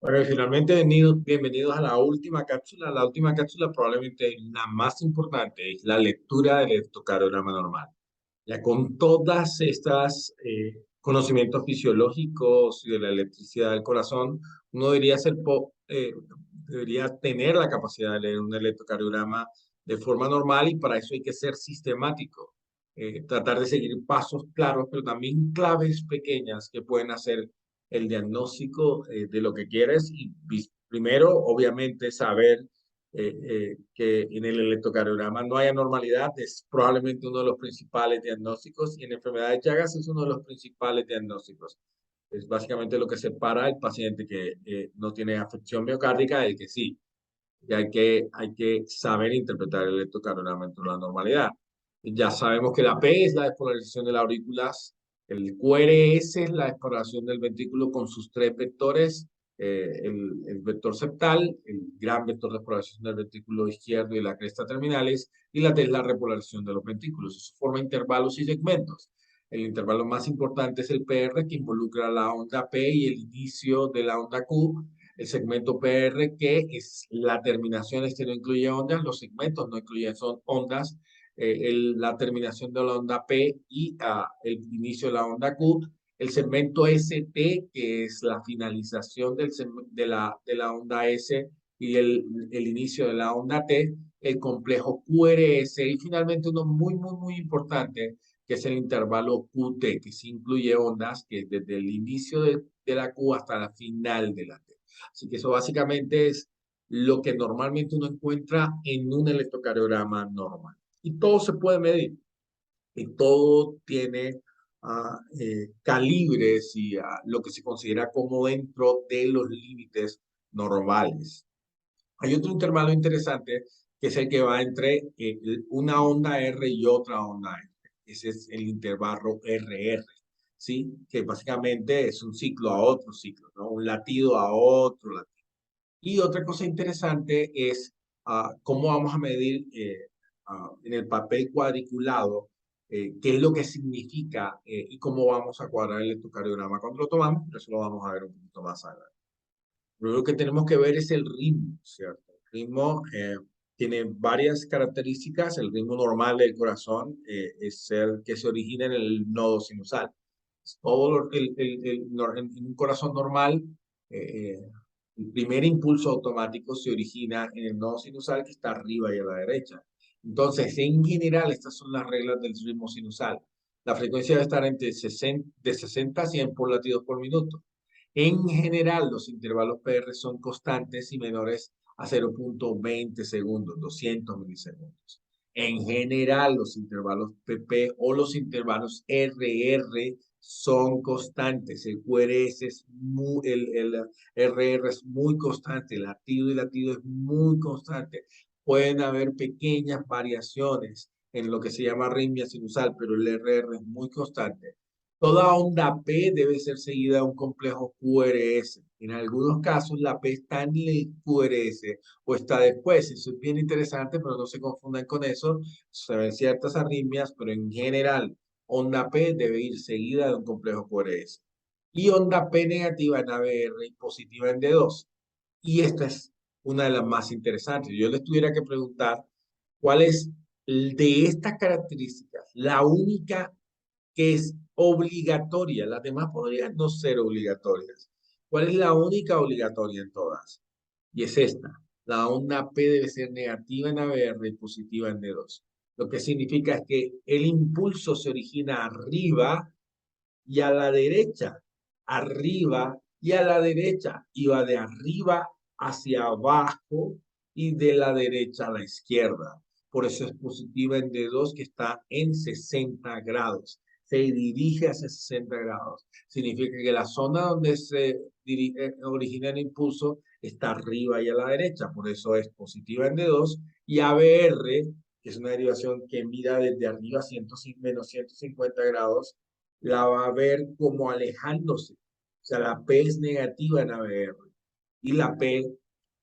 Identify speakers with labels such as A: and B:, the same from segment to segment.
A: Bueno, y finalmente bienvenidos a la última cápsula. La última cápsula, probablemente la más importante, es la lectura del electrocardiograma normal. Ya con todas estas conocimientos fisiológicos y de la electricidad del corazón, uno debería tener la capacidad de leer un electrocardiograma de forma normal, y para eso hay que ser sistemático. Tratar de seguir pasos claros, pero también claves pequeñas que pueden hacer el diagnóstico de lo que quieres. Y primero, obviamente, saber que en el electrocardiograma no hay anormalidad. Es probablemente uno de los principales diagnósticos, y en enfermedad de Chagas es uno de los principales diagnósticos. Es básicamente lo que separa al paciente que no tiene afección miocárdica del que sí. Y hay que saber interpretar el electrocardiograma dentro de la normalidad. Ya sabemos que la P es la despolarización de las aurículas, el QRS es la despolarización del ventrículo con sus tres vectores, el vector septal, el gran vector de despolarización del ventrículo izquierdo y la cresta terminales, y la T es la repolarización de los ventrículos. Eso forma intervalos y segmentos. El intervalo más importante es el PR, que involucra la onda P y el inicio de la onda Q. El segmento PR, que es la terminación, este no incluye ondas, los segmentos no incluyen son ondas, la terminación de la onda P y el inicio de la onda Q. El segmento ST, que es la finalización de la onda S y el inicio de la onda T. El complejo QRS y finalmente uno muy, muy, muy importante, que es el intervalo QT, que sí incluye ondas, que es desde el inicio de la Q hasta la final de la T. Así que eso básicamente es lo que normalmente uno encuentra en un electrocardiograma normal. Y todo se puede medir. Y todo tiene calibres y lo que se considera como dentro de los límites normales. Hay otro intervalo interesante, que es el que va entre una onda R y otra onda R. Ese es el intervalo RR, ¿sí? Que básicamente es un ciclo a otro ciclo, ¿no? Un latido a otro latido. Y otra cosa interesante es cómo vamos a medir en el papel cuadriculado qué es lo que significa y cómo vamos a cuadrar el electrocardiograma cuando lo tomamos, pero eso lo vamos a ver un poquito más adelante. Lo que tenemos que ver es el ritmo, ¿cierto? El ritmo tiene varias características. El ritmo normal del corazón es el que se origina en el nodo sinusal. En un corazón normal, eh, el primer impulso automático se origina en el nodo sinusal, que está arriba y a la derecha. Entonces, en general, estas son las reglas del ritmo sinusal. La frecuencia debe estar de 60 a 100 por latidos por minuto. En general, los intervalos PR son constantes y menores a 0,20 segundos, 200 milisegundos. En general, los intervalos PP o los intervalos RR son constantes. El QRS el RR es muy constante, el latido y latido es muy constante. Pueden haber pequeñas variaciones en lo que se llama arritmia sinusal, pero el RR es muy constante. Toda onda P debe ser seguida de un complejo QRS. En algunos casos la P está en el QRS o está después. Eso es bien interesante, pero no se confundan con eso. Se ven ciertas arritmias, pero en general onda P debe ir seguida de un complejo QRS. Y onda P negativa en ABR y positiva en D2. Y esta es una de las más interesantes. Yo les tuviera que preguntar cuál es de estas características la única que es obligatoria. Las demás podrían no ser obligatorias. ¿Cuál es la única obligatoria en todas? Y es esta. La onda P debe ser negativa en ABR y positiva en D2. Lo que significa es que el impulso se origina arriba y a la derecha, arriba y a la derecha, y va de arriba hacia abajo y de la derecha a la izquierda. Por eso es positiva en D2, que está en 60 grados. Se dirige hacia 60 grados. Significa que la zona donde se origina el impulso está arriba y a la derecha. Por eso es positiva en D2. Y ABR, que es una derivación que mira desde arriba menos 150 grados, la va a ver como alejándose. O sea, la P es negativa en ABR y la P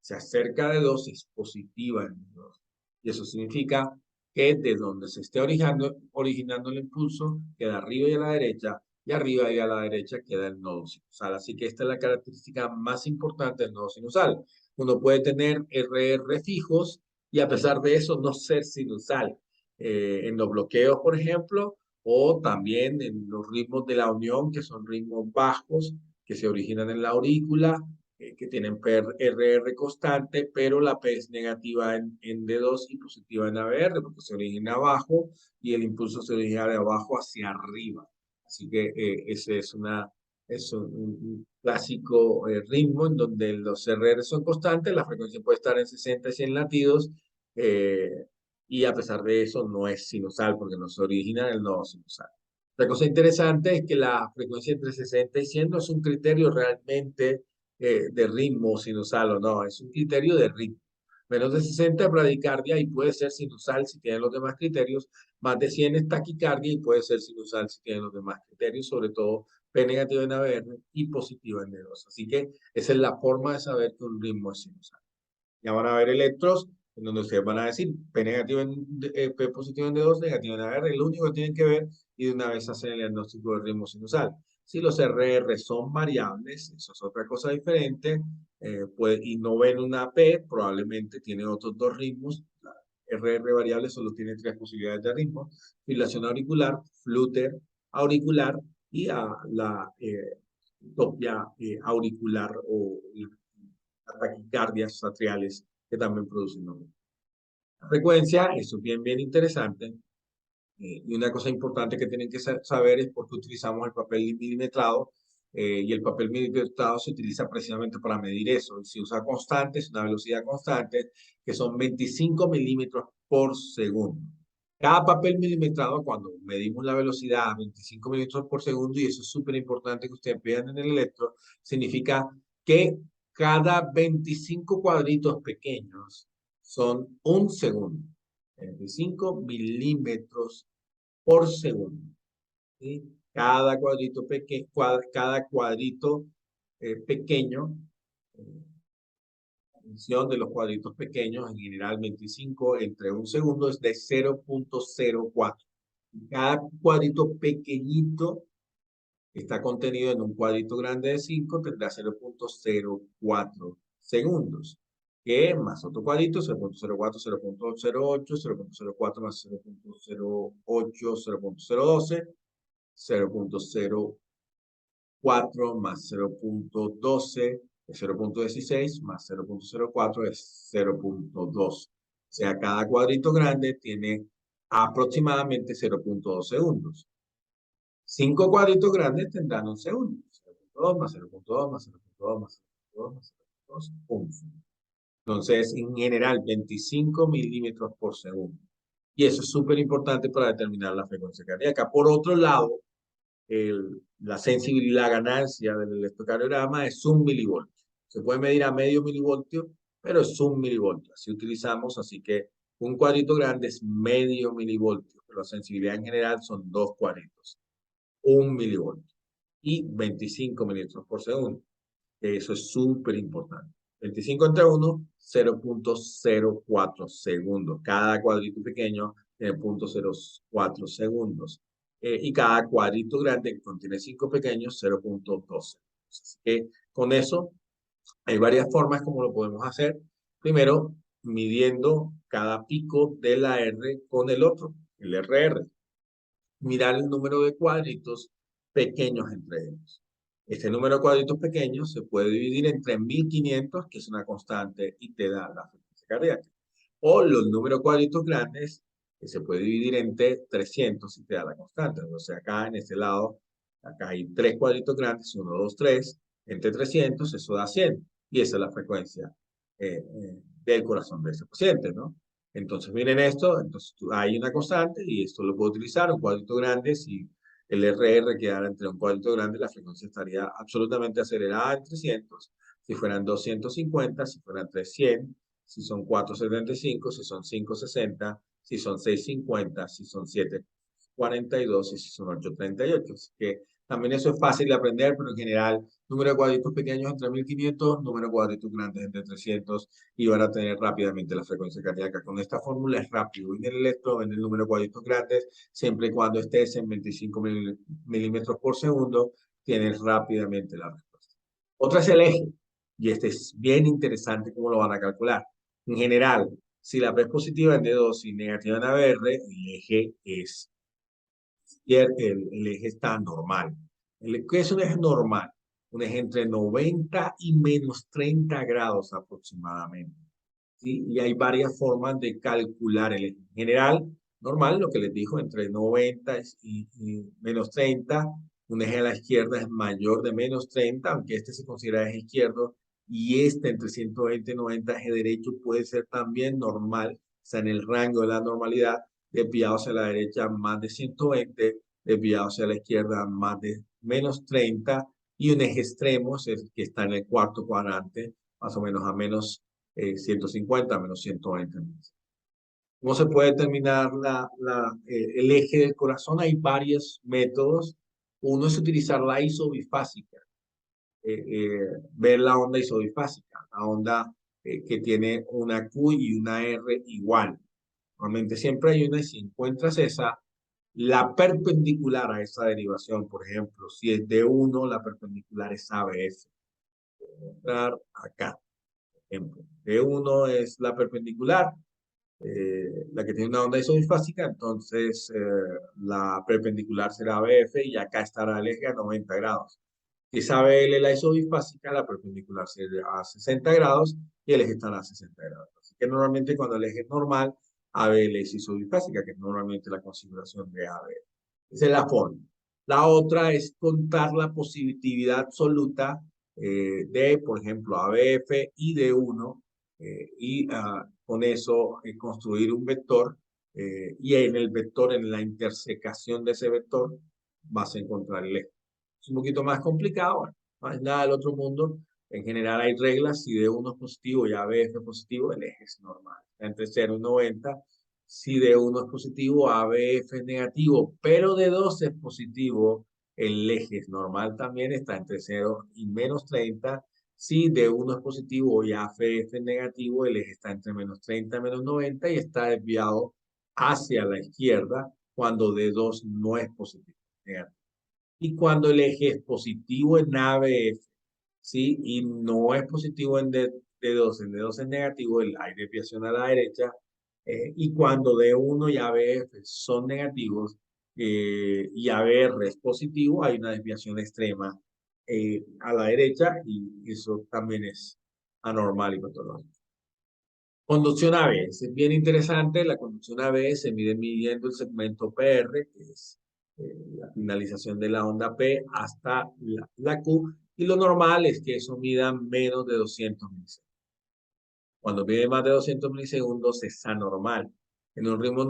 A: se acerca de 2, es positiva en 2. Y eso significa que de donde se esté originando el impulso, que de arriba y a la derecha, y arriba y a la derecha queda el nodo sinusal. Así que esta es la característica más importante del nodo sinusal. Uno puede tener RR fijos y a pesar de eso no ser sinusal. En los bloqueos, por ejemplo, o también en los ritmos de la unión, que son ritmos bajos, que se originan en la aurícula, que tienen RR constante, pero la P es negativa en D2 y positiva en ABR, porque se origina abajo y el impulso se origina de abajo hacia arriba. Así que ese es un clásico ritmo en donde los RR son constantes, la frecuencia puede estar en 60 y 100 latidos, y a pesar de eso no es sinusal porque no se origina en el nodo sinusal. Otra cosa interesante es que la frecuencia entre 60 y 100 no es un criterio realmente de ritmo sinusal o no, es un criterio de ritmo. Menos de 60 es bradicardia y puede ser sinusal si tiene los demás criterios. Más de 100 es taquicardia y puede ser sinusal si tiene los demás criterios, sobre todo P negativa en ABR y positiva en D2. Así que esa es la forma de saber que un ritmo es sinusal. Ya van a ver electros en donde ustedes van a decir P negativo P positivo en D2, negativo en AR, lo único que tienen que ver y de una vez hacen el diagnóstico del ritmo sinusal. Si los RR son variables, eso es otra cosa diferente, y no ven una P, probablemente tiene otros dos ritmos. La RR variable solo tiene tres posibilidades de ritmo: fibrilación auricular, flúter auricular y la topia auricular o taquicardias atriales que también producen dolor. La frecuencia, eso es bien interesante. Y una cosa importante que tienen que saber es por qué utilizamos el papel milimetrado. Y el papel milimetrado se utiliza precisamente para medir eso. Y se usa constante, es una velocidad constante, que son 25 milímetros por segundo. Cada papel milimetrado, cuando medimos la velocidad a 25 milímetros por segundo, y eso es súper importante que ustedes vean en el electro, significa que cada 25 cuadritos pequeños son un segundo. 25 milímetros por segundo. ¿Sí? Cada cuadrito, cada cuadrito pequeño, la función de los cuadritos pequeños, en general 25 entre un segundo, es de 0.04. Cada cuadrito pequeñito está contenido en un cuadrito grande de 5, tendrá 0.04 segundos. Que más otro cuadrito, 0.04, 0.08, 0.04 más 0.08, 0.012, 0.04 más 0.12 es 0.16, más 0.04 es 0.2. O sea, cada cuadrito grande tiene aproximadamente 0.2 segundos. 5 cuadritos grandes tendrán un segundo. 0.2 más 0.2 más 0.2 más 0.2 más 0.2, un segundo. Entonces, en general, 25 milímetros por segundo. Y eso es súper importante para determinar la frecuencia cardíaca. Por otro lado, la sensibilidad, la ganancia del electrocardiograma es 1 milivoltio. Se puede medir a medio milivoltio, pero es 1 milivoltio. Así utilizamos, así que un cuadrito grande es medio milivoltio, pero la sensibilidad en general son 2 cuadritos. 1 milivoltio y 25 milímetros por segundo. Eso es súper importante. 25 entre 1, 0.04 segundos. Cada cuadrito pequeño tiene 0.04 segundos. Y cada cuadrito grande que contiene 5 pequeños, 0.12. Así que con eso hay varias formas como lo podemos hacer. Primero, midiendo cada pico de la R con el otro, el RR. Mirar el número de cuadritos pequeños entre ellos. Este número de cuadritos pequeños se puede dividir entre 1500, que es una constante, y te da la frecuencia cardíaca. O los números de cuadritos grandes, que se puede dividir entre 300 y te da la constante. Entonces acá en este lado, acá hay 3 cuadritos grandes, 1, 2, 3, entre 300, eso da 100. Y esa es la frecuencia del corazón de ese paciente, ¿no? Entonces, miren esto, entonces hay una constante y esto lo puedo utilizar, un cuadrito grande, si el RR quedara entre un cuadrito grande, la frecuencia estaría absolutamente acelerada en 300, si fueran 250, si fueran 300, si son 475, si son 560, si son 650, si son 742 y si son 838. Así que También eso es fácil de aprender, pero en general, número de cuadritos pequeños entre 1500, número de cuadritos grandes entre 300, y van a tener rápidamente la frecuencia cardíaca. Con esta fórmula es rápido. En el electro, en el número de cuadritos grandes, siempre y cuando estés en 25 milímetros por segundo, tienes rápidamente la respuesta. Otra es el eje, y este es bien interesante cómo lo van a calcular. En general, si la P es positiva en D2 y negativa en ABR, el eje es el eje está normal. ¿Qué es un eje normal? Un eje entre 90 y menos 30 grados aproximadamente. ¿Sí? Y hay varias formas de calcular el eje. En general, normal, lo que les dijo, entre 90 y menos 30. Un eje a la izquierda es mayor de menos 30, aunque este se considera eje izquierdo, y este entre 120 y 90, eje derecho, puede ser también normal, está en el rango de la normalidad, desviado hacia la derecha más de 120, desviado hacia la izquierda más de menos 30, y un eje extremo es el que está en el cuarto cuadrante, más o menos a menos 150, menos 120. ¿Cómo se puede determinar el eje del corazón? Hay varios métodos. Uno es utilizar la isobifásica, ver la onda isobifásica, la onda que tiene una Q y una R igual. Normalmente siempre hay una, y si encuentras esa, la perpendicular a esa derivación, por ejemplo, si es de 1, la perpendicular es ABF. Entrar acá, por ejemplo. D1 es la perpendicular, la que tiene una onda isobifásica, entonces la perpendicular será ABF y acá estará el eje a 90 grados. Si es ABL la isobifásica, la perpendicular será a 60 grados y el eje estará a 60 grados. Así que normalmente cuando el eje es normal, ABL es isobifásica, que es normalmente la configuración de ABL. Esa es la forma. La otra es contar la positividad absoluta de, por ejemplo, ABF y D1, con eso construir un vector, y en el vector, en la intersecación de ese vector, vas a encontrar el eje. Es un poquito más complicado, bueno, no es nada del otro mundo. En general hay reglas, si D1 es positivo y ABF es positivo, el eje es normal, está entre 0 y 90. Si D1 es positivo, ABF es negativo, pero D2 es positivo, el eje es normal también, está entre 0 y menos 30. Si D1 es positivo y ABF es negativo, el eje está entre menos 30 y menos 90 y está desviado hacia la izquierda cuando D2 no es positivo, negativo. Y cuando el eje es positivo en ABF, ¿sí? Y no es positivo en D2, en D2 es negativo, hay desviación a la derecha. Y cuando D1 y ABF son negativos y ABR es positivo, hay una desviación extrema a la derecha, y eso también es anormal y patológico. Conducción AB, es bien interesante. La conducción AB se mide midiendo el segmento PR, que es la finalización de la onda P hasta la Q, y lo normal es que eso mida menos de 200 milisegundos. Cuando mide más de 200 milisegundos es anormal. En un ritmo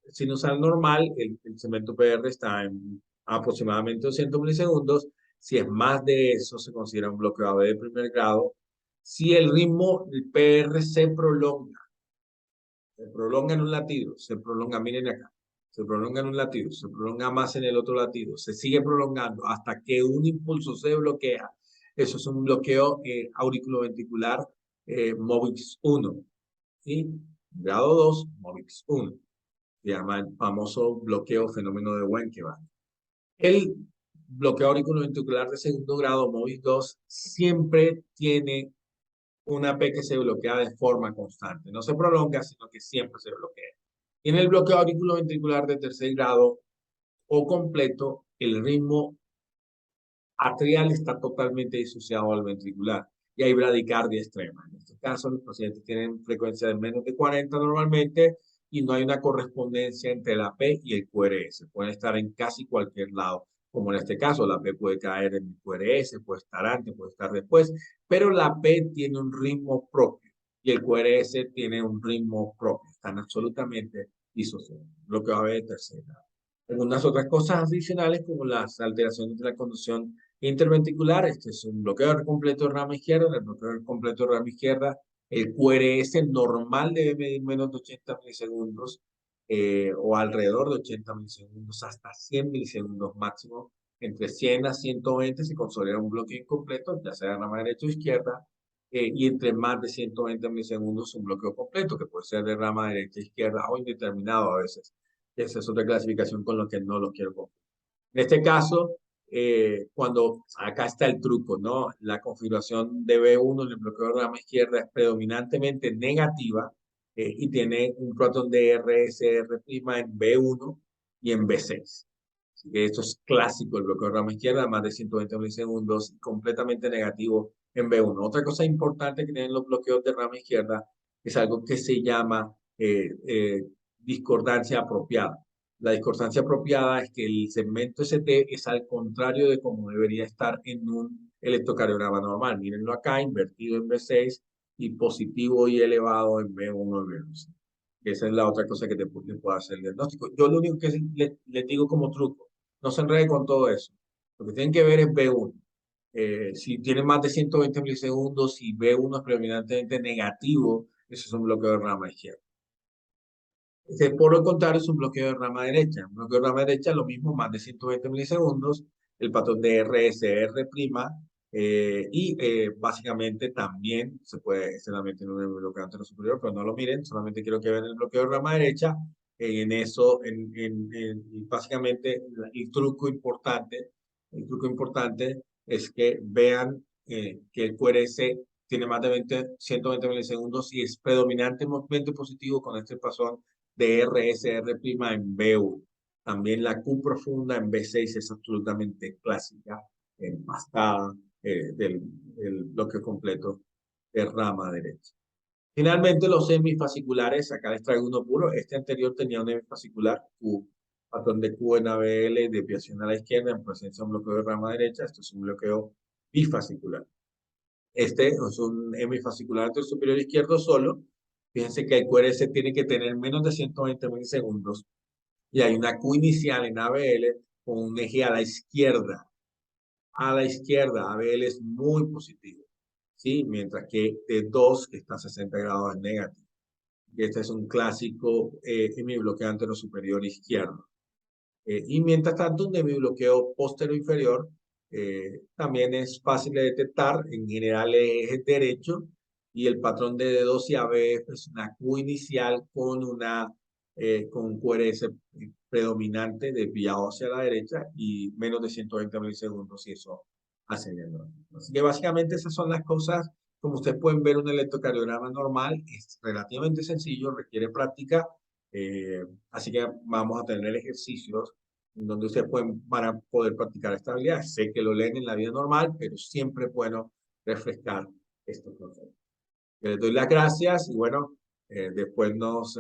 A: sinusal normal, el segmento PR está en aproximadamente 200 milisegundos. Si es más de eso, se considera un bloqueo AB de primer grado. Si el ritmo del PR se prolonga en un latido, se prolonga, miren acá, se prolonga en un latido, se prolonga más en el otro latido, se sigue prolongando hasta que un impulso se bloquea. Eso es un bloqueo auriculoventricular MOVIX 1, ¿sí? Grado 2, MOVIX 1. Se llama el famoso bloqueo fenómeno de Wenckebach. El bloqueo auriculoventricular de segundo grado, MOVIX 2, siempre tiene una P que se bloquea de forma constante. No se prolonga, sino que siempre se bloquea. Y en el bloqueo auriculoventricular de tercer grado o completo, el ritmo atrial está totalmente disociado al ventricular y hay bradicardia extrema. En este caso, los pacientes tienen frecuencia de menos de 40 normalmente y no hay una correspondencia entre la P y el QRS. Pueden estar en casi cualquier lado, como en este caso, la P puede caer en el QRS, puede estar antes, puede estar después, pero la P tiene un ritmo propio y el QRS tiene un ritmo propio. Están absolutamente disociados. Lo que va a haber de tercer grado. Algunas otras cosas adicionales como las alteraciones de la conducción interventricular. Este es un bloqueo completo de rama izquierda. En el bloqueo completo de rama izquierda, el QRS normal debe medir menos de 80 milisegundos. o alrededor de 80 milisegundos hasta 100 milisegundos máximo. Entre 100 a 120 se consolida un bloqueo incompleto, ya sea de rama derecha o izquierda, y entre más de 120 milisegundos un bloqueo completo, que puede ser de rama derecha, izquierda o indeterminado a veces. Esa es otra clasificación con la que no lo quiero confundir. En este caso, cuando acá está el truco, ¿no? La configuración de B1 en el bloqueo de rama izquierda es predominantemente negativa y tiene un patrón de RSR' en B1 y en B6. Así que esto es clásico, el bloqueo de rama izquierda, más de 120 milisegundos, completamente negativo en B1. Otra cosa importante que tienen los bloqueos de rama izquierda es algo que se llama discordancia apropiada. La discordancia apropiada es que el segmento ST es al contrario de como debería estar en un electrocardiograma normal. Mírenlo acá, invertido en B6 y positivo y elevado en B1 y B2. Esa es la otra cosa que te puede hacer el diagnóstico. Yo lo único que les digo como truco, no se enrede con todo eso. Lo que tienen que ver es B1. Si tiene más de 120 milisegundos y B1 es predominantemente negativo, eso es un bloqueo de rama izquierda. Por lo contrario, es un bloqueo de rama derecha. Un bloqueo de rama derecha, lo mismo, más de 120 milisegundos, el patrón de RSR', básicamente también se puede solamente en un bloqueo anterior superior, pero no lo miren, solamente quiero que vean el bloqueo de rama derecha. En eso, básicamente, el truco importante es que vean que el QRS tiene más de 120 milisegundos y es predominantemente positivo con este patrón de RSR' en B1. También la Q profunda en B6 es absolutamente clásica, empastada del bloque completo de rama derecha. Finalmente, los semifasciculares, acá les traigo uno puro. Este anterior tenía un semifascicular Q, patrón de Q en ABL, desviación a la izquierda en presencia de un bloqueo de rama derecha. Esto es un bloqueo bifascicular. Este es un hemifascicular del superior izquierdo solo. Fíjense que el QRS tiene que tener menos de 120 milisegundos y hay una Q inicial en ABL con un eje a la izquierda. A la izquierda, ABL es muy positivo, ¿sí? Mientras que T2, que está a 60 grados, es negativo. Este es un clásico hemibloqueo anterior superior izquierdo. Y mientras tanto, un hemibloqueo posterior inferior también es fácil de detectar. En general es derecho y el patrón de D2 y ABF es una Q inicial con un QRS predominante desviado hacia la derecha y menos de 120 milisegundos y eso hace el diagnóstico. Así que básicamente esas son las cosas. Como ustedes pueden ver, un electrocardiograma normal es relativamente sencillo, requiere práctica. Así que vamos a tener ejercicios en donde ustedes van a poder practicar esta habilidad. Sé que lo leen en la vida normal, pero siempre es bueno refrescar estos conceptos. Les doy las gracias y bueno, después nos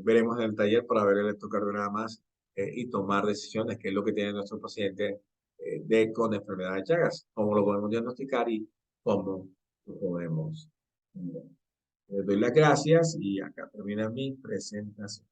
A: veremos en el taller para ver electrocardiogramas y tomar decisiones, que es lo que tiene nuestro paciente con enfermedad de Chagas, cómo lo podemos diagnosticar y cómo lo podemos. Les doy las gracias y acá termina mi presentación.